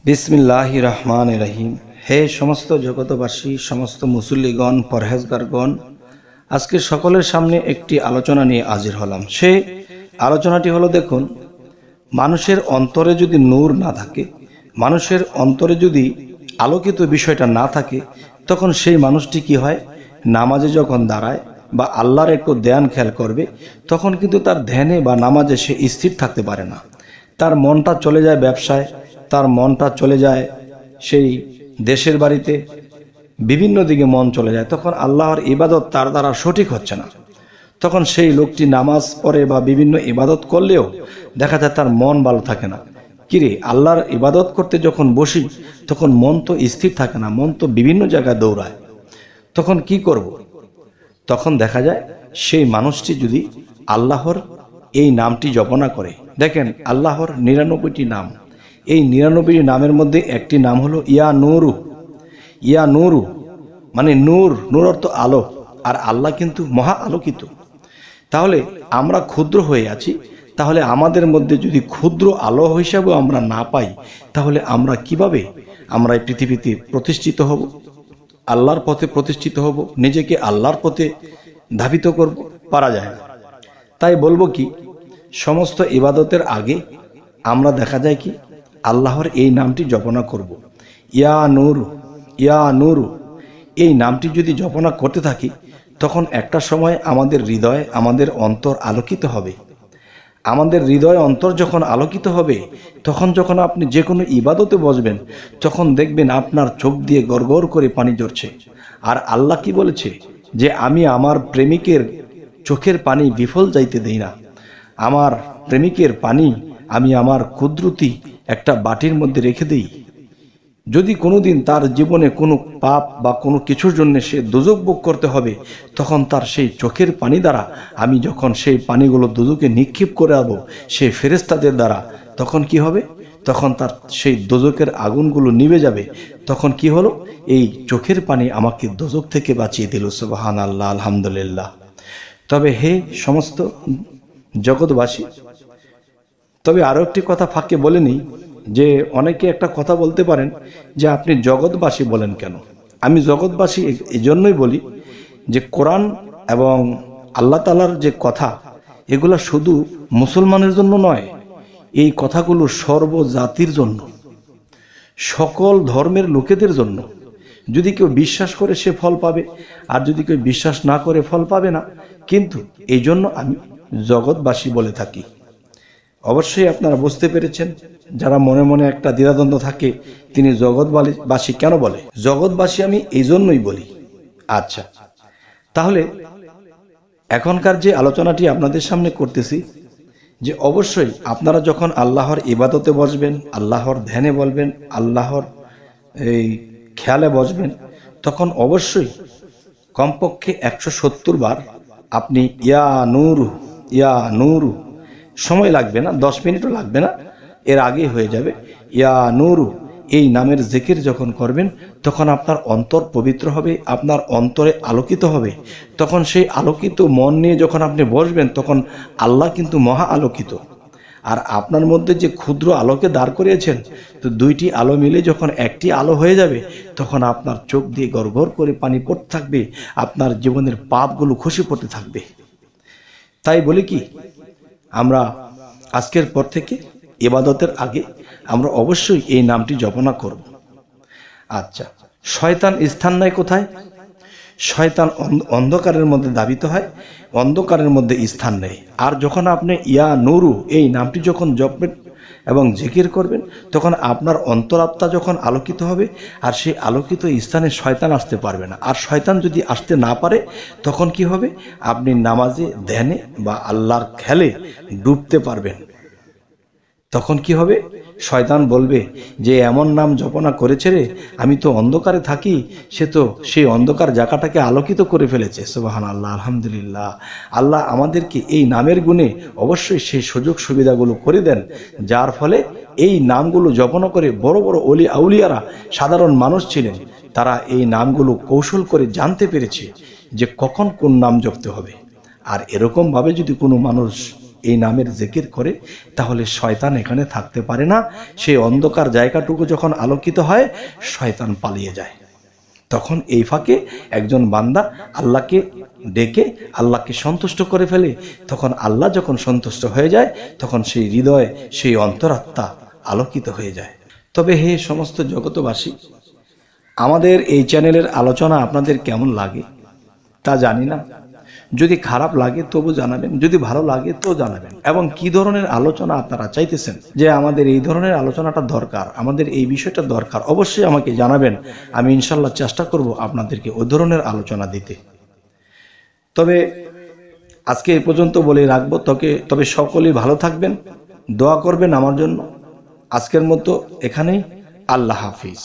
বিসমিল্লাহির রহমানির রহিম। হে সমস্ত জগতবাসী, সমস্ত মুসল্লিগণ, পরহেজগারগণ, আজকে সকলের সামনে একটি আলোচনা নিয়ে হাজির হলাম। সে আলোচনাটি হলো, দেখুন, মানুষের অন্তরে যদি নূর না থাকে, মানুষের অন্তরে যদি আলোকিত বিষয়টা না থাকে, তখন সেই মানুষটি কি হয়, নামাজে যখন দাঁড়ায় বা আল্লাহর একটু ধ্যান খেয়াল করবে, তখন কিন্তু তার ধ্যানে বা নামাজে সে স্থির থাকতে পারে না। তার মনটা চলে যায় ব্যবসায়, তার মনটা চলে যায় সেই দেশের বাড়িতে, বিভিন্ন দিকে মন চলে যায়। তখন আল্লাহর ইবাদত তার দ্বারা সঠিক হচ্ছে না। তখন সেই লোকটি নামাজ পড়ে বা বিভিন্ন ইবাদত করলেও দেখা যায় তার মন ভালো থাকে না। কিরে, আল্লাহর ইবাদত করতে যখন বসি তখন মন তো স্থির থাকে না, মন তো বিভিন্ন জায়গায় দৌড়ায়। তখন কি করব? তখন দেখা যায় সেই মানুষটি যদি আল্লাহর এই নামটি জপনা করে, দেখেন আল্লাহর ৯৯টি নাম, এই ৯৯টি নামের মধ্যে একটি নাম হলো ইয়া নূরু। ইয়া নূরু মানে নূর, নূর অর্থ আলো, আর আল্লাহ কিন্তু মহা আলোকিত। তাহলে আমরা ক্ষুদ্র হয়ে আছি, তাহলে আমাদের মধ্যে যদি ক্ষুদ্র আলো হিসাবেও আমরা না পাই, তাহলে আমরা কিভাবে আমরা এই পৃথিবীতে প্রতিষ্ঠিত হব, আল্লাহর পথে প্রতিষ্ঠিত হব, নিজেকে আল্লাহর পথে ধাবিত করব? পারা যায় না। তাই বলবো কি, সমস্ত ইবাদতের আগে আমরা দেখা যায় কি আল্লাহর এই নামটি জপনা করব। ইয়া নূরু, ইয়া নূরু, এই নামটি যদি জপনা করতে থাকি, তখন একটা সময় আমাদের হৃদয়, আমাদের অন্তর আলোকিত হবে। আমাদের হৃদয় অন্তর যখন আলোকিত হবে, তখন যখন আপনি যে কোনো ইবাদতে বসবেন, তখন দেখবেন আপনার চোখ দিয়ে গড়গড় করে পানি ঝরছে। আর আল্লাহ কি বলেছে, যে আমি আমার প্রেমিকের চোখের পানি বিফল যাইতে দেই না। আমার প্রেমিকের পানি আমি আমার কুদরতি একটা বাটির মধ্যে রেখে দেই। যদি কোনোদিন তার জীবনে কোনো পাপ বা কোনো কিছুর জন্য সে দোজক ভোগ করতে হবে, তখন তার সেই চোখের পানি দ্বারা আমি যখন সেই পানিগুলো দোজকে নিক্ষেপ করে আবো সেই ফেরেশতাদের দ্বারা, তখন কি হবে, তখন তার সেই দোজকের আগুনগুলো নিভে যাবে। তখন কি হলো, এই চোখের পানি আমাকে দোজক থেকে বাঁচিয়ে দিল। সুবহানাল্লাহ, আলহামদুলিল্লাহ। তবে হে সমস্ত জগৎবাসী, তবে আরো একটি কথা ফাঁকে বলে নিই, যে অনেকে একটা কথা বলতে পারেন যে আপনি জগৎবাসী বলেন কেন? আমি জগৎবাসী এই জন্যই বলি যে কোরআন এবং আল্লাহ তাআলার যে কথা, এগুলা শুধু মুসলমানের জন্য নয়, এই কথাগুলো সর্বজাতির জন্য, সকল ধর্মের লোকেদের জন্য। যদি কেউ বিশ্বাস করে সে ফল পাবে, আর যদি কেউ বিশ্বাস না করে ফল পাবে না। কিন্তু এই জন্য আমি জগৎবাসী বলে থাকি। অবশ্যই আপনারা বুঝতে পেরেছেন, যারা মনে মনে একটা দ্বিধাদ্বন্দ্ব থাকে তিনি জগৎবাসী কেন বলে। জগৎবাসী আমি এই জন্যই বলি। আচ্ছা, তাহলে এখনকার যে আলোচনাটি আপনাদের সামনে করতেছি, যে অবশ্যই আপনারা যখন আল্লাহর ইবাদতে বসবেন, আল্লাহর ধ্যানে বলবেন, আল্লাহর এই খেয়ালে বসবেন, তখন অবশ্যই কমপক্ষে ১৭০ বার আপনি ইয়া নূরু, ইয়া নূরু, সময় লাগবে না, 10 মিনিটও লাগবে না, এর আগেই হয়ে যাবে। ইয়া নূরু এই নামের জিকির যখন করবেন, তখন আপনার অন্তর পবিত্র হবে, আপনার অন্তরে আলোকিত হবে। তখন সেই আলোকিত মন নিয়ে যখন আপনি বসবেন, তখন আল্লাহ কিন্তু মহা আলোকিত। আর আপনার মধ্যে যে ক্ষুদ্র আলোকে দাঁড় করিয়েছেন, তো দুইটি আলো মিলে যখন একটি আলো হয়ে যাবে, তখন আপনার চোখ দিয়ে গড়গড় করে পানি পড়তে থাকবে, আপনার জীবনের পাপগুলো খসে পড়তে থাকবে। তাই বলি কি, আমরা আজকের পর থেকে ইবাদতের আগে আমরা অবশ্যই এই নামটি জপনা করব। আচ্ছা, শয়তান স্থান নেয় কোথায়? শয়তান অন্ধকারের মধ্যে ধাবিত হয়, অন্ধকারের মধ্যে স্থান নেয়। আর যখন আপনি ইয়া নূরু এই নামটি যখন জপবেন এবং জিকির করবেন, তখন আপনার অন্তরাত্মা যখন আলোকিত হবে, আর সেই আলোকিত স্থানে শয়তান আসতে পারবে না। আর শয়তান যদি আসতে না পারে, তখন কি হবে, আপনি নামাজে, ধ্যানে বা আল্লাহর খেয়ালে ডুবতে পারবেন। তখন কি হবে, শয়তান বলবে যে এমন নাম জপনা করেছে রে, আমি তো অন্ধকারে থাকি, সে তো সেই অন্ধকার জায়গাটাকে আলোকিত করে ফেলেছে। সুবহানাল্লাহ, আলহামদুলিল্লাহ। আল্লাহ আমাদেরকে এই নামের গুণে অবশ্যই সেই সুযোগ সুবিধাগুলো করে দেন, যার ফলে এই নামগুলো জপনা করে বড় বড় ওলি আউলিয়ারা, সাধারণ মানুষ ছিলেন, তারা এই নামগুলো কৌশল করে জানতে পেরেছে যে কখন কোন নাম জপতে হবে। আর এরকম ভাবে যদি কোনো মানুষ এই নামের জিকির করে, তাহলে শয়তান এখানে থাকতে পারে না। সেই অন্ধকার জায়গাটুকু যখন আলোকিত হয়, শয়তান পালিয়ে যায়। তখন এই ফাঁকে একজন বান্দা আল্লাহকে ডেকে আল্লাহকে সন্তুষ্ট করে ফেলে। তখন আল্লাহ যখন সন্তুষ্ট হয়ে যায়, তখন সেই হৃদয়, সেই অন্তরাত্মা আলোকিত হয়ে যায়। তবে হে সমস্ত জগতবাসী, আমাদের এই চ্যানেলের আলোচনা আপনাদের কেমন লাগে তা জানি না। যদি খারাপ লাগে তবু জানাবেন, যদি ভালো লাগে তো জানাবেন। এবং কি ধরনের আলোচনা আপনারা চাইতেছেন, যে আমাদের এই ধরনের আলোচনাটা দরকার, আমাদের এই বিষয়টা দরকার, অবশ্যই আমাকে জানাবেন। আমি ইনশাল্লাহ চেষ্টা করব আপনাদেরকে ওই ধরনের আলোচনা দিতে। তবে আজকে এই পর্যন্ত বলে রাখবো। তবে সকলেই ভালো থাকবেন, দোয়া করবেন আমার জন্য। আজকের মতো এখানেই। আল্লাহ হাফিজ।